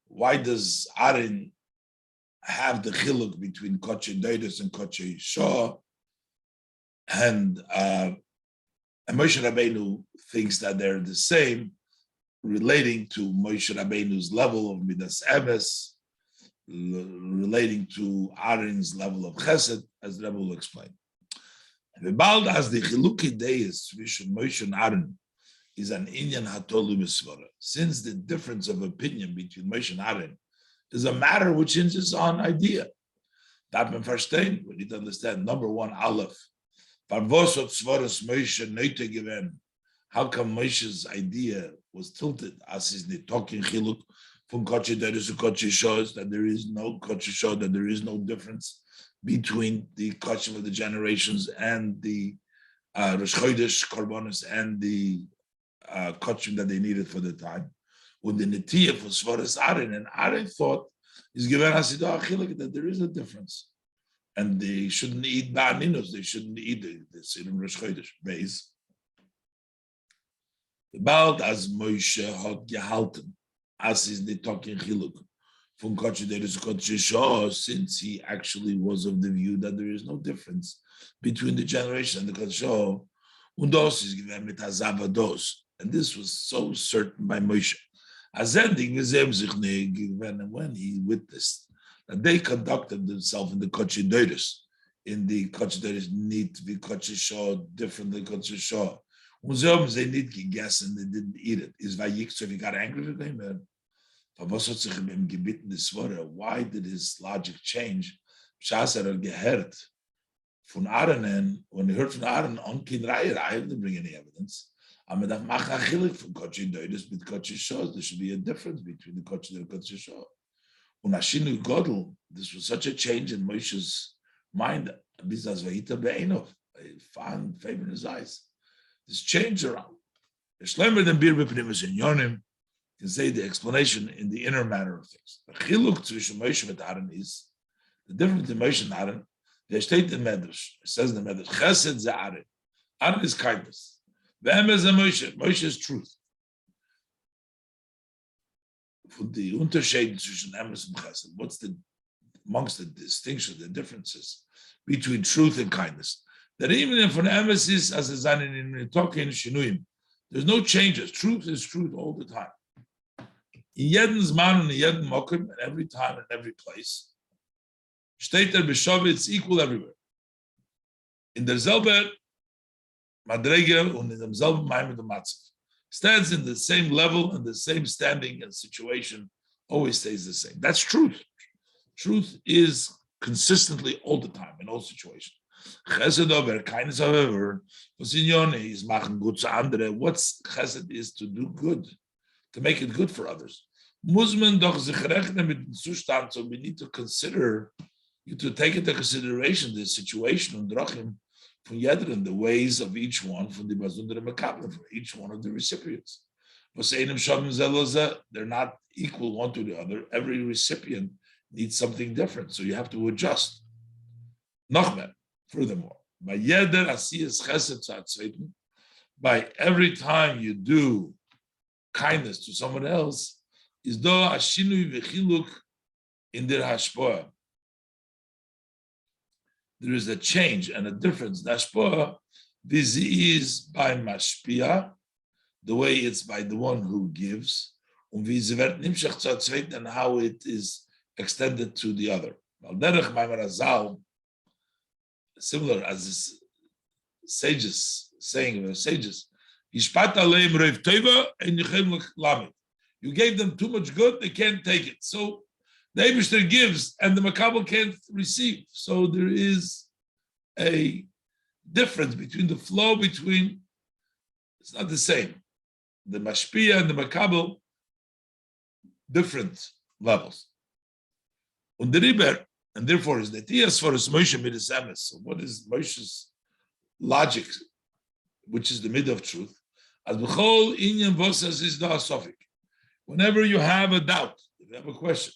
Why does Aaron have the chiluk between Koche Doidus and Koche Shah? And Moshe Rabbeinu thinks that they're the same, relating to Moshe Rabbeinu's level of Midas Emes, relating to Aaron's level of Chesed, as the Rebbe will explain. Bald as the Chiluki Deis between Moshe and Aaron is an Inyan Hatolu Misvara. Since the difference of opinion between Moshe and Aaron is a matter which hinges on idea. That we need to understand. Number one, Aleph. How come Moshe's idea was tilted as is the talking Chiluk from Kochi Deris to Kochi shows that there is no Kochi show, that there is no difference between the Kochim of the generations and the Rosh Chodesh Korbanos and the Kochim that they needed for the time. When the Netiyah for Svaras Aaron, and Aaron thought is given Hasidah Achilek that there is a difference. And they shouldn't eat Ba'aninos, they shouldn't eat the Sirim Rosh Chodesh base. About as Moshe had gehalten, as is the talking Chiluk. From Kochi Deris Kochi Shah, since he actually was of the view that there is no difference between the generation and the Kochi Shah, and this was so certain by Moshe. And when he witnessed that they conducted themselves in the Kochi Deris, in the Kochi Deris need to be Kochi Shah, different than Kochi Shah. They need to guess and they didn't eat it. Is Vayikso, he got angry with him? Why did his logic change? Von Aaron, when he heard from Aaron, I didn't bring any evidence. There should be a difference between the Kochi and the Kochi Shah. This was such a change in Moshe's mind. A fond favor in his eyes. This change around. Can say the explanation in the inner matter of things. The chiluk between Moshe and Aaron is the difference in Moshe and Aaron. There states in Medrash. It says in the Medrash, Chesed ze Aaron. Aaron is kindness. Ve'emes Moshe. Moshe is truth. For the Unterschied between Emes and Chesed, what's the amongst the distinctions, the differences between truth and kindness? That even if an Emes is as a zanin in talking Shinuim, there's no changes. Truth is truth all the time. In jeden Zman and in jeden Mokim, and every time and every place, steht B'Shav, it's equal everywhere. In derselbe Madrege and in demselben Maim mit dem Matzav. Stands in the same level and the same standing and situation, always stays the same. That's truth. Truth is consistently all the time, in all situations. Chesed over, kindness however, was in Yoni, is machen gut zu andere. What's chesed is to do good, to make it good for others. Musman doch sich rechnen mit dem Zustand, so we need to consider, to take into consideration the situation and drachim from Yedrin, the ways of each one from the Bazundra Mekabla, for each one of the recipients. They're not equal one to the other. Every recipient needs something different, so you have to adjust. Nochmer, furthermore, by Yeder Asiyas Chesed Tzadzeiten, by every time you do kindness to someone else, is do ashinui v'chiluk in their hashpoah. There is a change and a difference. The hashpoah, this is by mashpia, the way it's by the one who gives, and how it is extended to the other. Similar as this sages saying of the sages, you gave them too much good, they can't take it. So the Eibishter gives and the Makabel can't receive. So there is a difference between the flow between, it's not the same. The Mashpia and the Makabel, different levels. Und der Riber, and therefore is the Tias for his Moshe Midas Emes. So what is Moshe's logic, which is the mid of truth? As b'chol inyan vosas is the asofik. Whenever you have a doubt, if you have a question,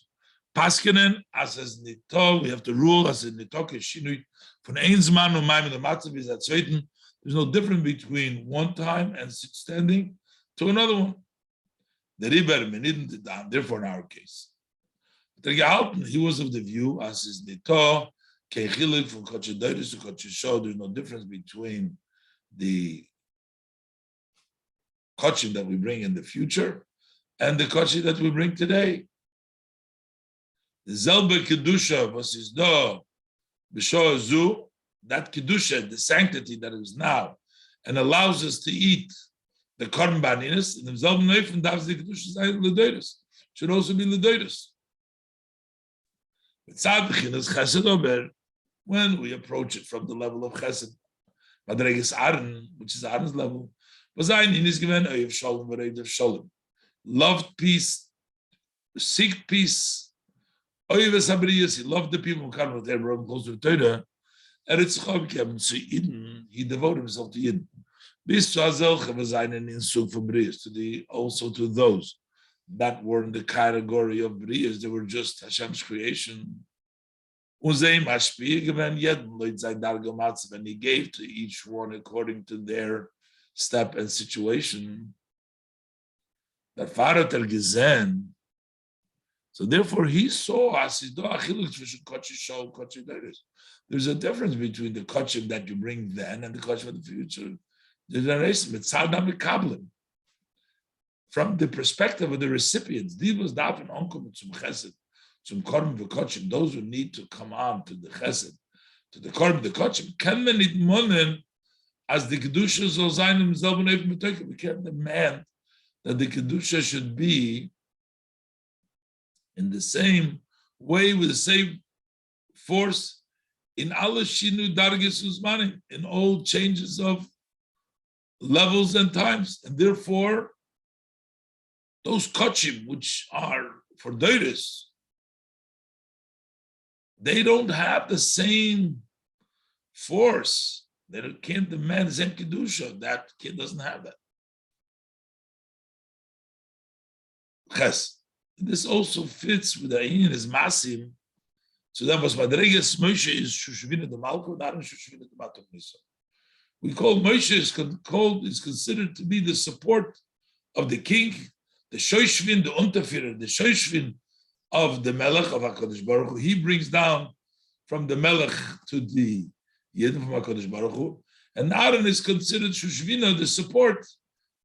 Paskinen as nito, we have to rule as nito keshinui von ein zman und maim the matzav is at zweiten. There's no difference between one time and standing to another one. The river menident down. Therefore, in our case, he was of the view as is nito kechilik from kochedoris to kochesho. There's no difference between the kochim that we bring in the future and the kochim that we bring today. The zelbe kedusha was his do b'shoah zu, that kedusha, the sanctity that is now, and allows us to eat the korban baninas. In the zelbe neifen davs the kedusha zayin ledoros should also be ledoros. When we approach it from the level of chesed, madreges Aaron, which is Aaron's level, was ein is given of shalom v'reiv shalom, loved peace, seek peace. He loved the people who come with their room close to the Torah. He devoted himself to Yidden. To the also to those that were in the category of Brias, they were just Hashem's creation. And he gave to each one according to their step and situation. That Farat el-Gezen. So therefore, he saw there's a difference between the kachim that you bring then and the kachim of the future. From the perspective of the recipients, those who need to come on to the chesed, to the korban, the kachim, as the kedusha soll sein im selben Eifen betekent. We can't demand that the kedusha should be in the same way, with the same force, in all shinu dargis uzmanim, in all changes of levels and times, and therefore those kachim which are for doiris, they don't have the same force. They can't demand the same kedusha. That kid doesn't have that. Ches. This also fits with the Ayin is Masim. So that was Madreges Moshe is Shushvina the Malko, not Shushvina the Matok Nisa. We call Moshe is considered to be the support of the king, the Shoshvin, the Unterführer, the Shoshvin of the Melech of HaKadosh Baruch Hu. He brings down from the Melech to the Yidden from HaKadosh Baruch Hu. And Aaron is considered Shushvina, the support,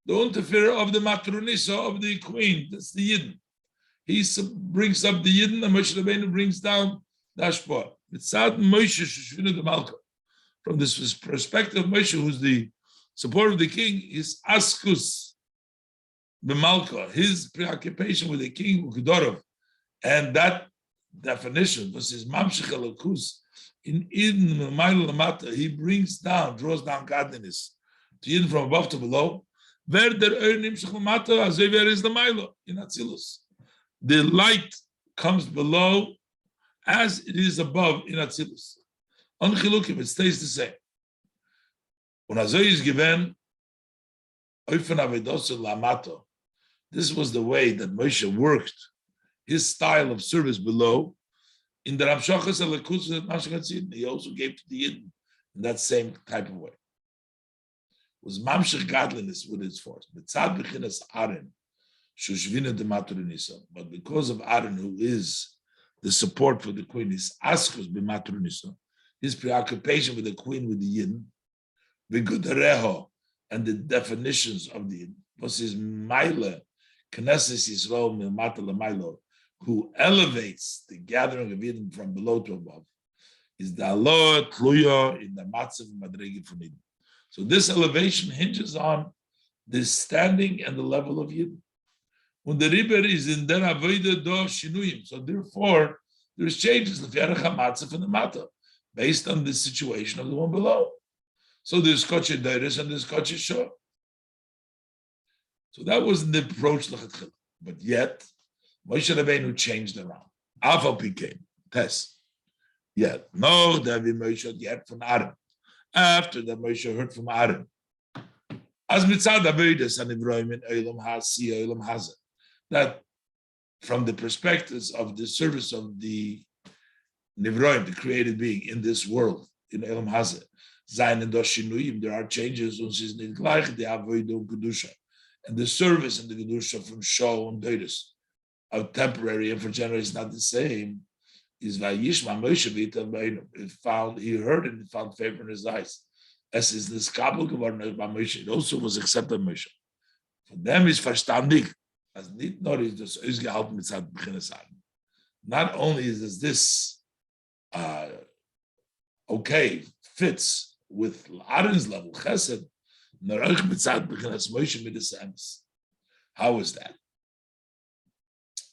the Unterführer of the Matronisa of the queen. That's the Yidden. He brings up the Yidden, and Moshe Rabbeinu brings down the Hashpah. Mitzad Moshe Shushvina the Malka. From this perspective, Moshe, who's the support of the king, is Askus the Malka, his preoccupation with the king, Ukdorov. And that definition was his Mamshech Elokus. In Eden, Lamata, he brings down, draws down godliness to Eden from above to below. Where there Nimshech Lamata, as where is the Milo in Atzilus. The light comes below as it is above in Atzilus. On Chilukim, it stays the same. When Azoy is given, this was the way that Moshe worked his style of service below. In the Ramshachas Alakus, he also gave to the Yidden in that same type of way. was mamshech godliness with its force. Mitzad b'chinas Aaron, shushvina d'maturinisa. But because of Aaron, who is the support for the queen, is askus b'maturinisa, his preoccupation with the queen, with the yin, v'gudareho, and the definitions of the yin, was his maila, knesses Yisrael milmata l'mailo, who elevates the gathering of Yidden from below to above, is the Allah tluya in the matzav madregi from Yidden. So this elevation hinges on the standing and the level of Yidden. When the river is in der avodah do shinuyim, so therefore there's changes from the matter based on the situation of the one below. So there's koche deiris and there's koche shor. So that was the approach l'chatchila, but yet Moshe Rabbeinu changed around. Alpha became test. Yet no, that we Moshe yet from Aaron. After that, Moshe heard from Aaron. As mitzad avodas and Ibrahim in Olam Hasi Olam Hazeh, that from the perspectives of the service of the Nivroim, the created being in this world in Olam Hazeh, Zayin and Doshinuyim, there are changes on his nidglach the avodah and kedusha, and the service and the kedusha from Shol and Deidus of temporary and for generations not the same, is Vayishma Moshe V'Yitel Beinu. He heard it and found favor in his eyes. As is this Kabul geworden by Moshe, it also was accepted Moshe. For them is verstandig, as nicht nur is das ausgehalten mit seinem Beginnes an. Not only is this okay, fits with Aaron's level, Chesed, nor auch mit seinem Beginnes Moshe mit des Emes. How is that?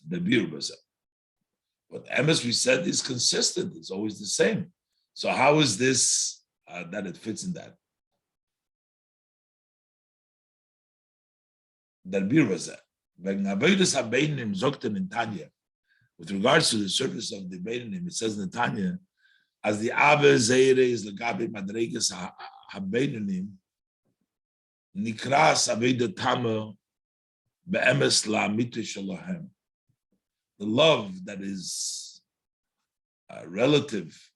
The Bir was it. But Emes, we said, is consistent. It's always the same. So how is this that it fits in that? The Bir was it. With regards to the surface of the Beinim, it says in Tanya, as the Ave Zeire is the Gabi Madregas HaBeinim, Nikras Aveda Tama Be'emes La'amitu Shalahem. The love that is relative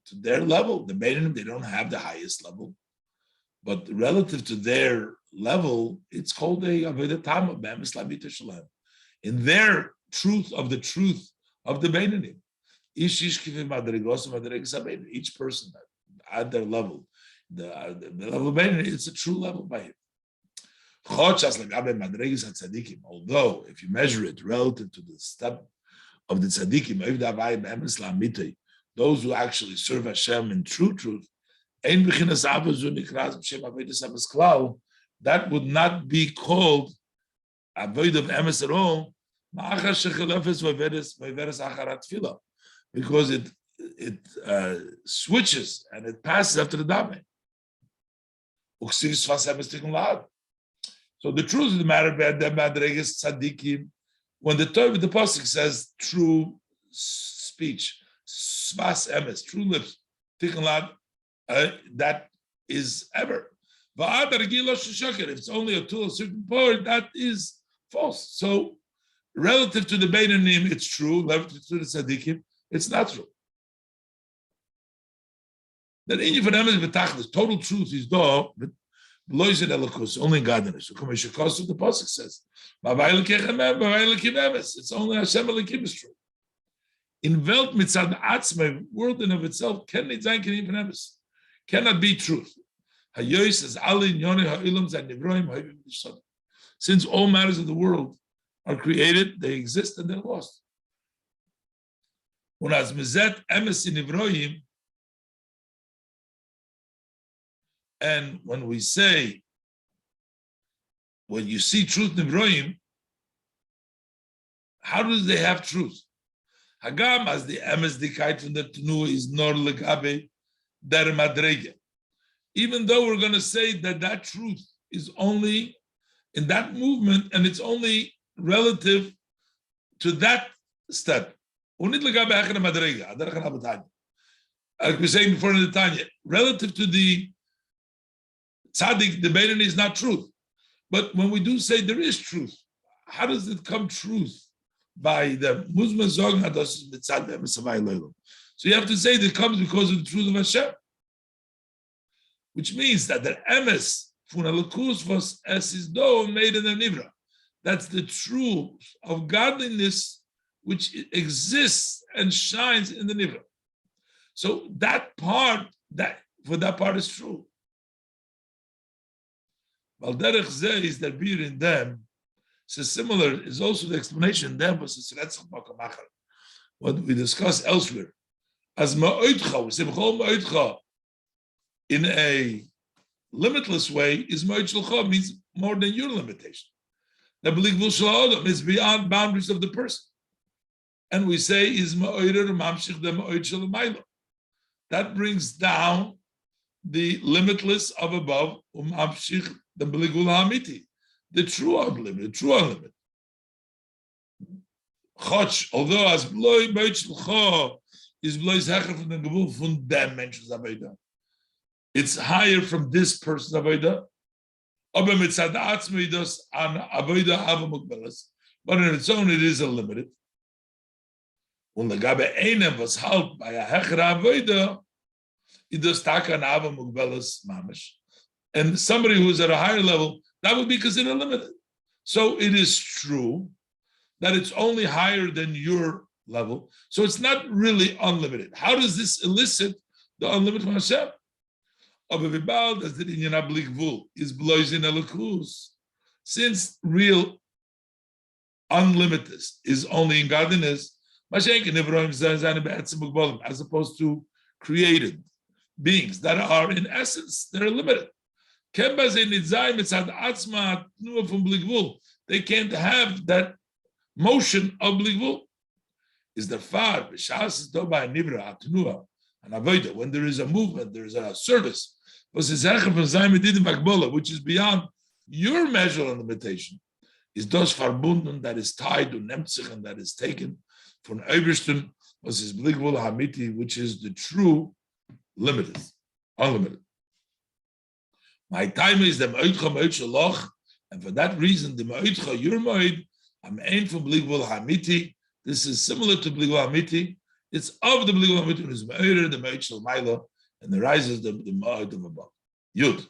to their level. The Beinim, they don't have the highest level, but relative to their level, it's called a Avodah Tama Be'emes La'amitu Shalahem. In their truth of the Beinim. Each person at their level, the level of Beinim, it's a true level by him. Although, if you measure it relative to the step of the tzaddikim, those who actually serve Hashem in true truth, that would not be called avoid of emes at all, because it switches and it passes after the daven. So the truth of the matter, when the pasuk says true speech, svas emes, true lips, that is ever. If it's only up to a certain point, that is false. So relative to the Beinanim, it's true. Relative to the tzaddikim, it's not true. That in for them is betachlis, total truth is though, but only God knows. So the pasuk says, it's only Hashem Elikim is true. In Welt mitzad atzmei, world in of itself, cannot be truth. Since all matters of the world are created, they exist and they're lost. And when we say, when you see truth Nivroim, how do they have truth? Hagam, as the emes dikait from the Tnu is nor legabe der madrege. Even though we're going to say that that truth is only in that movement and it's only relative to that step. Like we were saying before in the Tanya, relative to the tzaddik, the Beinani is not truth. But when we do say there is truth, how does it come truth? By the Muslim Zog, so you have to say that it comes because of the truth of Hashem. Which means that the emes von Elokus was es is do made in the Nivra. That's the truth of godliness which exists and shines in the Nivra. So that part, that is true. Well, derech zeh is there beer in them. So similar is also the explanation in them was what we discussed elsewhere. As ma'oitcha, we say ma'oitcha in a limitless way is ma'oitcha means more than your limitation. The believable shalom is beyond boundaries of the person. And we say is ma'oirer mamshich the ma'oitcha l'maylo. That brings down the limitless of above, mamshich the believable hamiti, the true unlimited, Chotch, although as bloy ma'oitcha is bloy zecher from the gevul from them mentions avodah. It's higher from this person's avodah. But in its own, it is a limited. When the gabe einem was halt by a hecher avodah, it does taka an ava mugbelas mamish, and somebody who's at a higher level, that would be considered limited. So it is true that it's only higher than your level. So it's not really unlimited. How does this elicit the unlimited from Hashem? Since real unlimited is only in godliness, as opposed to created beings that are in essence, they're limited. They can't have that motion of bligvul. Is the far and avodah, when there is a movement, there is a service, which is beyond your measure and limitation, is dos verbunden that is tied to nemtzich and that is taken from Ebersten, was his bligvul hamiti, which is the true limited, unlimited. My time is the ma'itcha ma'itcha loch, and for that reason, the ma'itcha your ma'id, I'm ain from bligvul hamiti. This is similar to bligvul hamiti. It's of the bligvul hamiti is ma'ir the ma'itcha ma'ila, and the rises the ma'id of above. Yud.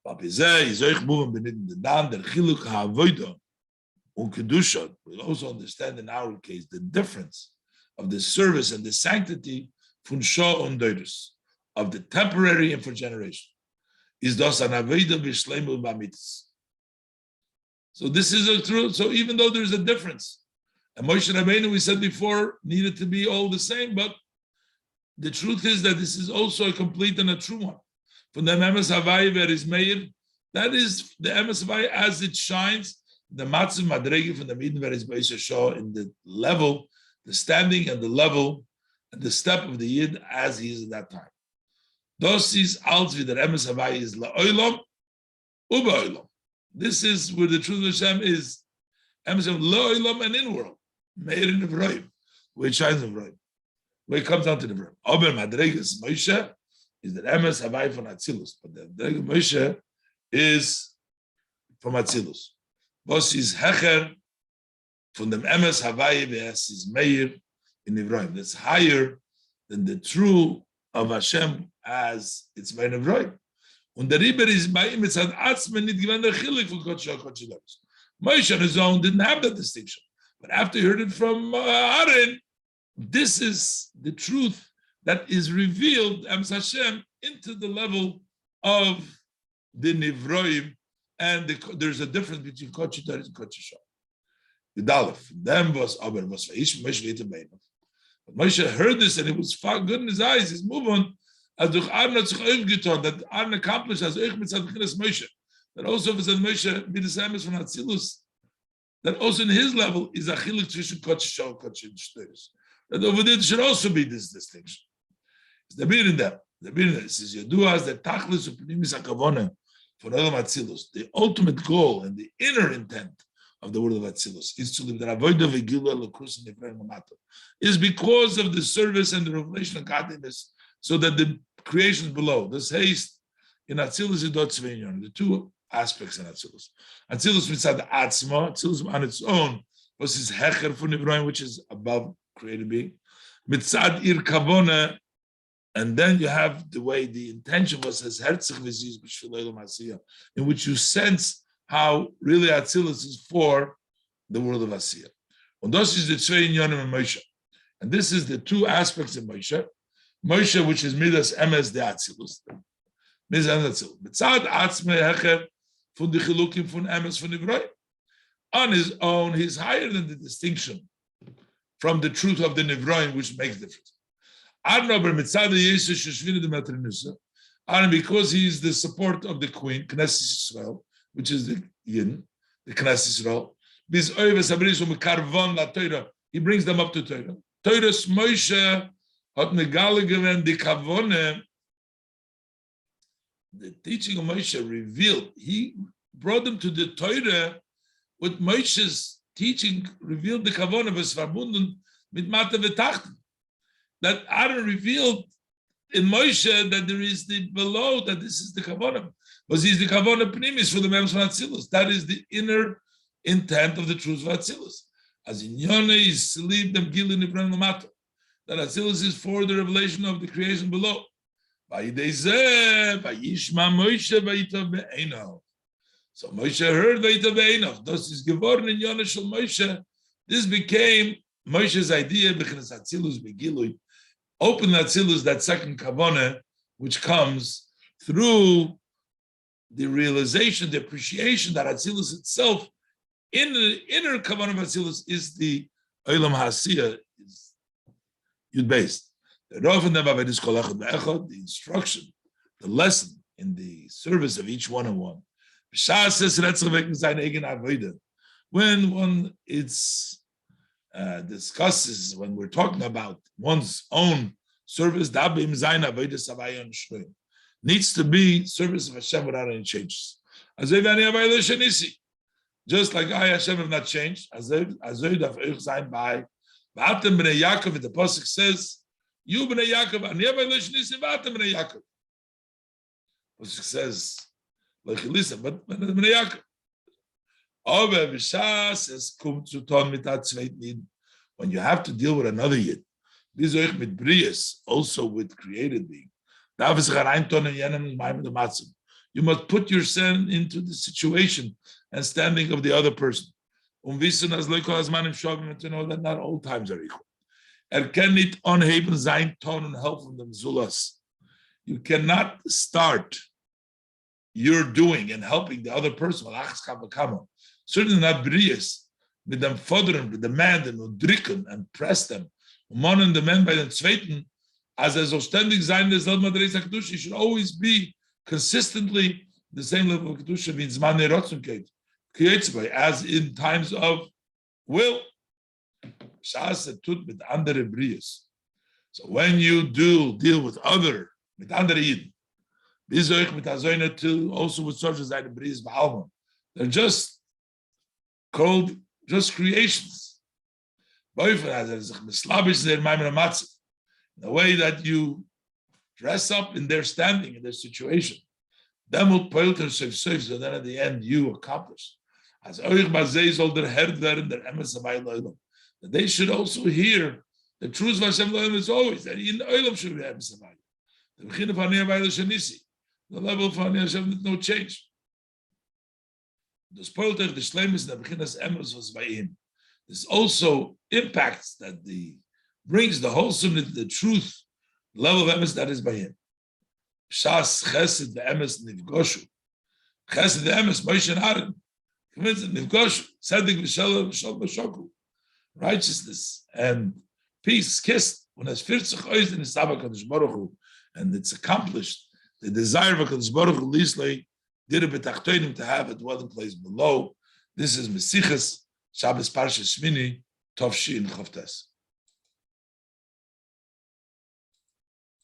Papizeh is euch moving beneath the dan der chiluk ha'avodah und kedusha. We'll also understand in our case the difference of the service and the sanctity von shah und deudus, of the temporary and for generation. Is das an avodah b'shleimu b'amitis. So this is a truth. So even though there's a difference, and Moshe Rabbeinu, we said before, needed to be all the same, but the truth is that this is also a complete and a true one. From the Emes Havai where is Meir, that is the Emes Havai as it shines, the Matzav Madregi from the Midden where is Beisha Shah in the level, the standing and the level, and the step of the Yid as he is at that time. Thus is als wie der Emes Havai is La'olam, Uba Olam. This is where the truth of Hashem is Emes Havai La'olam and in world. Meir in Evrayim, where it shines in Evrayim, where it comes down to the Evrayim. Ober Madregas Moshe is the Emes Havai from Atzilus, but the Madregas Moshe is from Atzilus. Was is Hecher from the Emes Havai v'es is Meir in Evrayim. That's higher than the true of Hashem as it's by Evrayim. Und der Riber is by him, it's an Atzman nit given the Chelek for Kodesh HaKodeshim. Moshe on his own didn't have that distinction. But after he heard it from Aaron, this is the truth that is revealed, Emes Hashem, into the level of the Nivroim, and there's a difference between Kodesh HaKodeshim and Kodesh HaKodeshim. Yudalef, them was aber was Vaish Moshe later made. But Moshe heard this and it was good in his eyes. He's moved on as durch Aaron hat sich aufgetan, that Aaron accomplished as euch mit Tzadchinas Moshe. That also if it's Moshe mit the Samus from Atzilus, that also in his level is a chiluk zwischen Kodesh and Kodesh Shtoris. That over there should also be this distinction. It's the bir in that. The bir in that says Yadua as the tachlis upnimis hakavona for Elam Atzilus. The ultimate goal and the inner intent of the word of Atzilus is to live the avodah v'gilui l'krus nifrei l'mato. Is because of the service and the revelation of godliness, so that the creations below, this haste in Atzilus is dot tzveinyon, the two aspects in Atzilus. Atzilus mitzad atzma, Atzilus on its own was his hecher for Nivroim, which is above created being. Mitzad ir kavona, And then you have the way the intention was as Herzig Viziz B'Shvileilam Asiyah, in which you sense how really Atzilus is for the world of Asiyah. And this is the Tzvei Inyanim and Moshe. And this is the two aspects of Moshe. Moshe, which is Midas Emes de Atzilus. Midas Emes Atzilus. B'tzad Atzme Hecher von the Chilukim von Emes von Nivroim. On his own, he's higher than the distinction from the truth of the Nivroim, which makes difference. And because he is the support of the queen, Knesset Yisrael, which is the Yin, the Knesset Yisrael, he brings them up to Torah. Torah's Moshe hat megale gewen die Kavone. The teaching of Moshe revealed, he brought them to the Torah with Moshe's teaching, revealed the Kavone was verbunden mit Mate v'tachten. That Aaron revealed in Moshe that there is the below, that this is the Kavanah. But he's the Kavanah Pnimis for the Mems of Atzilus. That is the inner intent of the truth of Atzilus. As in Yonah is sleep them gilin Ibrahim Lamata. That Atzilus is for the revelation of the creation below. So Moshe heard Vayitav Be'einav. Thus is geworden in Yonah Shel Moshe. This became Moshe's idea, because Atzilus begilui. Open Atzilus, that second kavanah, which comes through the realization, the appreciation that Atzilus itself, in the inner kavanah of Atzilus, is the Olam Hasiyah, is Yud-based. The instruction, the lesson in the service of each one and one. When one discusses, when we're talking about one's own service, needs to be service of Hashem without any changes. Just like I, Hashem, have not changed. The Pasuk says, you b'nei Yaakov, ani Avay Nisi, v'atem b'nei Yaakov. Pasuk says, like Elisa, but b'nei Yaakov. When you have to deal with another yid, also with created being, you must put yourself into the situation and standing of the other person. To know that not all times are equal. You cannot start your doing and helping the other person. Certainly not Brias, with them fordern, with demand and drücken and press them. Monnen the men by the Zweiten, as so ständig sein, you should always be consistently the same level of Kedusha, means man as in times of will. So when you do deal with other, with andere Yidden, also with such as the Brias Ba'alma, they're just called just creations. In the way that you dress up in their standing, in their situation. So then at the end you accomplish. That they should also hear the truth of Hashem is always that in Olam should be the level of Hashem is no change. This also impacts that brings the wholesomeness, the truth, level of emes that is by him. Shas chesed the emes nivgoshu. Chesed the emes Moshe and Aaron. Nivgoshu. Tzedek v'shalom v'shoku. Righteousness and peace kissed when it's 40 ois in Isabah Kadosh Baruch Hu, and it's accomplished. The desire of Kadosh Baruch Hu Lisley did a betachtonim to have a dwelling place below. This is Mesiches Shabbos Parshas Shemini Tov Shin Chavtes.